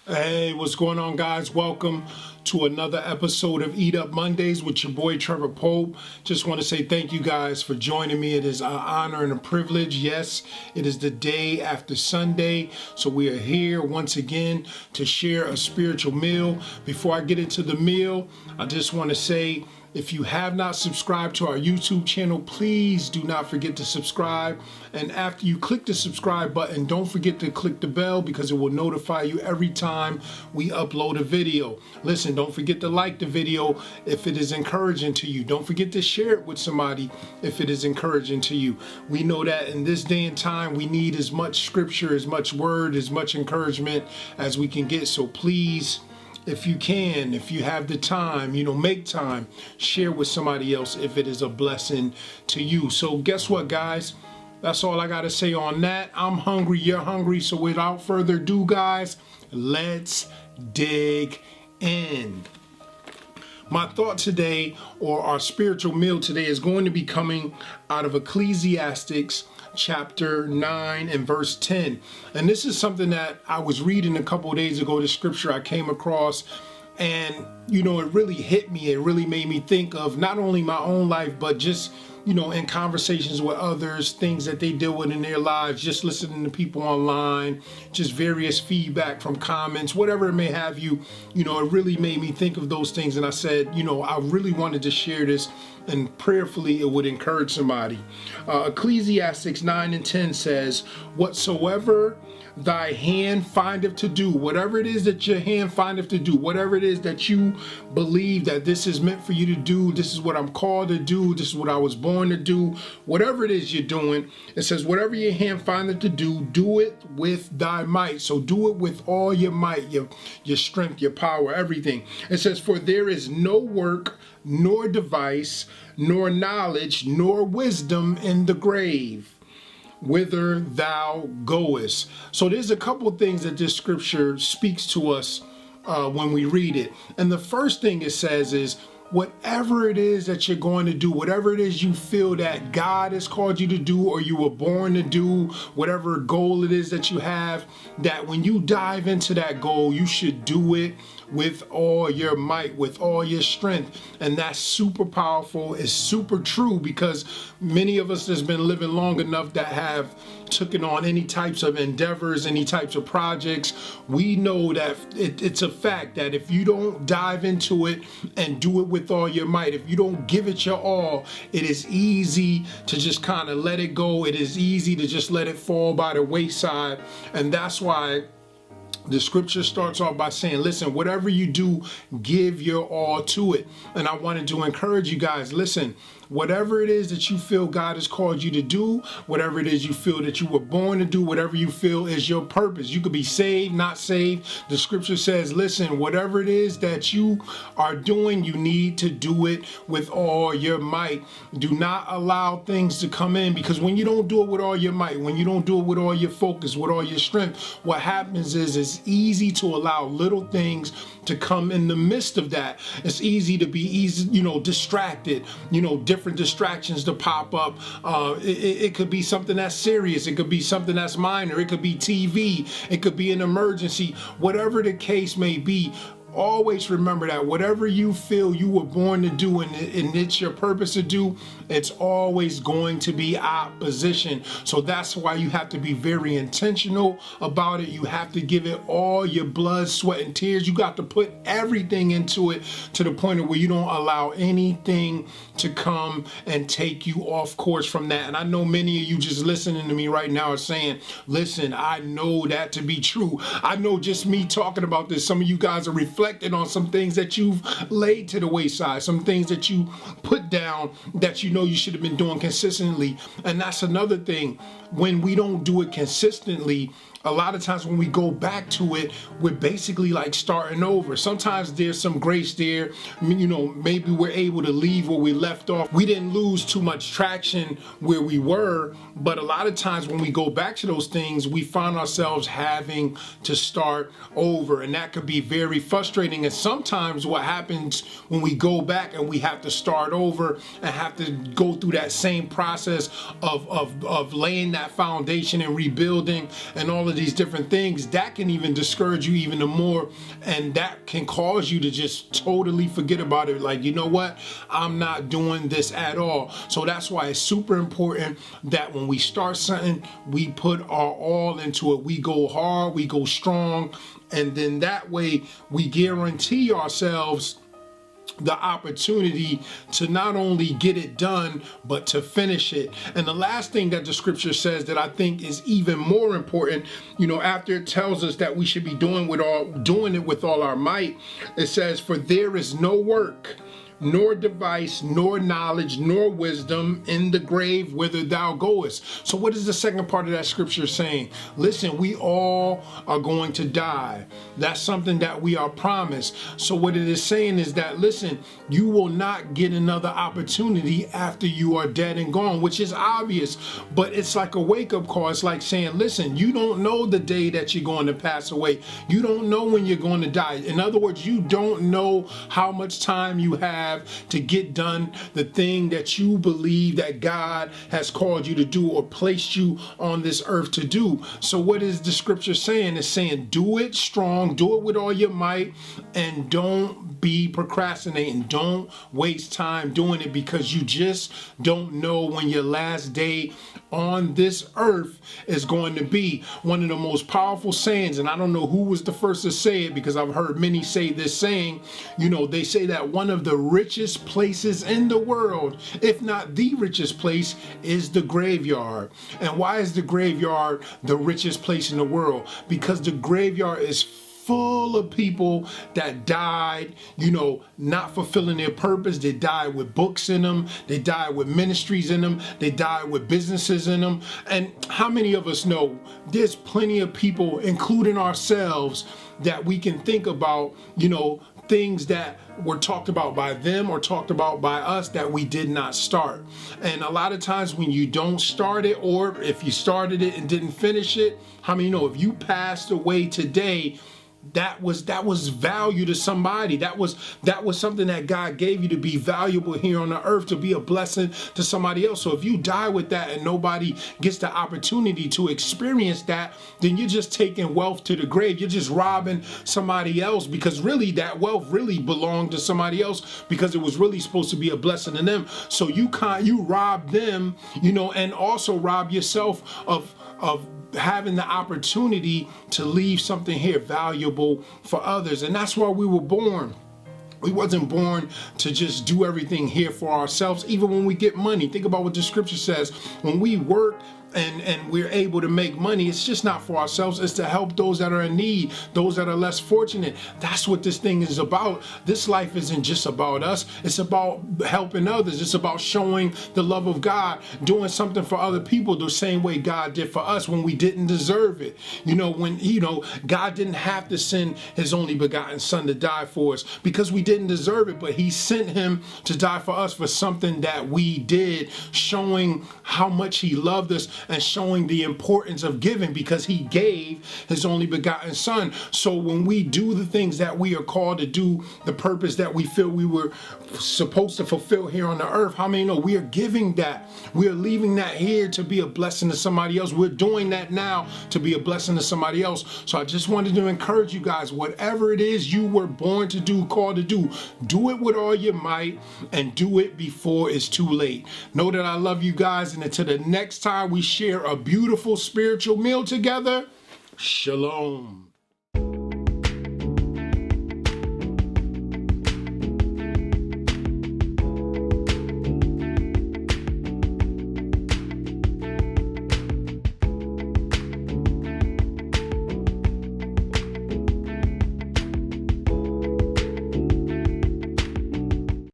Hey, what's going on, guys? Welcome to another episode of Eat Up Mondays with your boy Trevor Pope. Just want to say thank you guys for joining me. It is an honor and a privilege. Yes, it is the day after Sunday, so we are here once again to share a spiritual meal. Before I get into the meal, I just want to say, if you have not subscribed to our YouTube channel, please do not forget to subscribe. And after you click the subscribe button, don't forget to click the bell because it will notify you every time we upload a video. Listen, don't forget to like the video if it is encouraging to you. Don't forget to share it with somebody if it is encouraging to you. We know that in this day and time, we need as much scripture, as much word, as much encouragement as we can get. So please, if you can, if you have the time, make time, share with somebody else if it is a blessing to you. So guess what, guys? That's all I got to say on that. I'm hungry, you're hungry. So without further ado, guys, let's dig in. My thought today, or our spiritual meal today, is going to be coming out of Ecclesiastes chapter 9 and verse 10. And this is something that I was reading a couple of days ago, the scripture I came across, and it really hit me. It really made me think of not only my own life, but just in conversations with others, things that they deal with in their lives, just listening to people online, just various feedback from comments, whatever it may have you, it really made me think of those things. And I said, I really wanted to share this, and prayerfully it would encourage somebody. Ecclesiastes 9 and 10 says, whatsoever thy hand findeth to do, whatever it is that your hand findeth to do, whatever it is that you believe that this is meant for you to do, this is what I'm called to do, this is what I was born to do, whatever it is you're doing, it says whatever your hand findeth to do, do it with thy might. So do it with all your might, your strength, your power, everything. It says, for there is no work, nor device, nor knowledge, nor wisdom in the grave, whither thou goest. So there's a couple of things that this scripture speaks to us when we read it. And the first thing it says is, whatever it is that you're going to do, whatever it is you feel that God has called you to do, or you were born to do, whatever goal it is that you have, that when you dive into that goal, you should do it with all your might, with all your strength. And that's super powerful. It's super true, because many of us that's been living long enough that have taken on any types of endeavors, any types of projects, we know that it's a fact that if you don't dive into it and do it with all your might, if you don't give it your all, it is easy to just kind of let it go. It is easy to just let it fall by the wayside. And that's why the scripture starts off by saying, listen, whatever you do, give your all to it. And I wanted to encourage you guys, listen, whatever it is that you feel God has called you to do, whatever it is you feel that you were born to do, whatever you feel is your purpose. You could be saved, not saved. The scripture says, listen, whatever it is that you are doing, you need to do it with all your might. Do not allow things to come in, because when you don't do it with all your might, when you don't do it with all your focus, with all your strength, what happens is it's easy to allow little things to come in the midst of that. It's easy to be distracted, different distractions to pop up. It could be something that's serious. It could be something that's minor. It could be TV. It could be an emergency. Whatever the case may be, always remember that whatever you feel you were born to do and it's your purpose to do, it's always going to be opposition. So that's why you have to be very intentional about it. You have to give it all your blood, sweat, and tears. You got to put everything into it to the point of where you don't allow anything to come and take you off course from that. And I know many of you just listening to me right now are saying, listen, I know that to be true. I know just me talking about this, some of you guys are reflecting on some things that you've laid to the wayside, some things that you put down that you should have been doing consistently. And that's another thing. When we don't do it consistently, a lot of times when we go back to it, we're basically like starting over. Sometimes there's some grace there. Maybe we're able to leave where we left off. We didn't lose too much traction where we were, but a lot of times when we go back to those things, we find ourselves having to start over, and that could be very frustrating. And sometimes what happens when we go back and we have to start over and have to go through that same process of laying that foundation and rebuilding and all of these different things, that can even discourage you even more, and that can cause you to just totally forget about it. Like, you know what, I'm not doing this at all. So that's why it's super important that when we start something, we put our all into it. We go hard, we go strong, and then that way we guarantee ourselves the opportunity to not only get it done, but to finish it. And the last thing that the scripture says that I think is even more important, after it tells us that we should be doing it with all our might, it says, for there is no work, nor device, nor knowledge, nor wisdom in the grave whither thou goest. So what is the second part of that scripture saying? Listen, we all are going to die. That's something that we are promised. So what it is saying is that, listen, you will not get another opportunity after you are dead and gone, which is obvious, but it's like a wake-up call. It's like saying, listen, you don't know the day that you're going to pass away. You don't know when you're going to die. In other words, you don't know how much time you have to get done the thing that you believe that God has called you to do or placed you on this earth to do. So what is the scripture saying? It's saying, do it strong, do it with all your might, and don't be procrastinating. Don't waste time doing it, because you just don't know when your last day on this earth is going to be. One of the most powerful sayings, and I don't know who was the first to say it, because I've heard many say this saying, they say that one of the richest places in the world, if not the richest place, is the graveyard. And why is the graveyard the richest place in the world? Because the graveyard is full of people that died, not fulfilling their purpose. They died with books in them. They died with ministries in them. They died with businesses in them. And how many of us know there's plenty of people, including ourselves, that we can think about, things that were talked about by them or talked about by us that we did not start. And a lot of times when you don't start it, or if you started it and didn't finish it, how many know if you passed away today, that was value to somebody. That was something that God gave you to be valuable here on the earth, to be a blessing to somebody else. So if you die with that and nobody gets the opportunity to experience that, then you're just taking wealth to the grave. You're just robbing somebody else, because really that wealth really belonged to somebody else, because it was really supposed to be a blessing to them. So you rob them, and also rob yourself of having the opportunity to leave something here valuable for others. And that's why we were born. We wasn't born to just do everything here for ourselves. Even when we get money, think about what the scripture says. When we work and we're able to make money, it's just not for ourselves. It's to help those that are in need, those that are less fortunate. That's what this thing is about. This life isn't just about us. It's about helping others. It's about showing the love of God, doing something for other people the same way God did for us when we didn't deserve it. When God didn't have to send his only begotten son to die for us because we didn't deserve it, but he sent him to die for us for something that we did, showing how much he loved us and showing the importance of giving, because he gave his only begotten son. So when we do the things that we are called to do, the purpose that we feel we were supposed to fulfill here on the earth, how many know we are giving that? We are leaving that here to be a blessing to somebody else. We're doing that now to be a blessing to somebody else. So I just wanted to encourage you guys, whatever it is you were born to do, called to do it with all your might, and do it before it's too late. Know that I love you guys, and until the next time we share a beautiful spiritual meal together, shalom.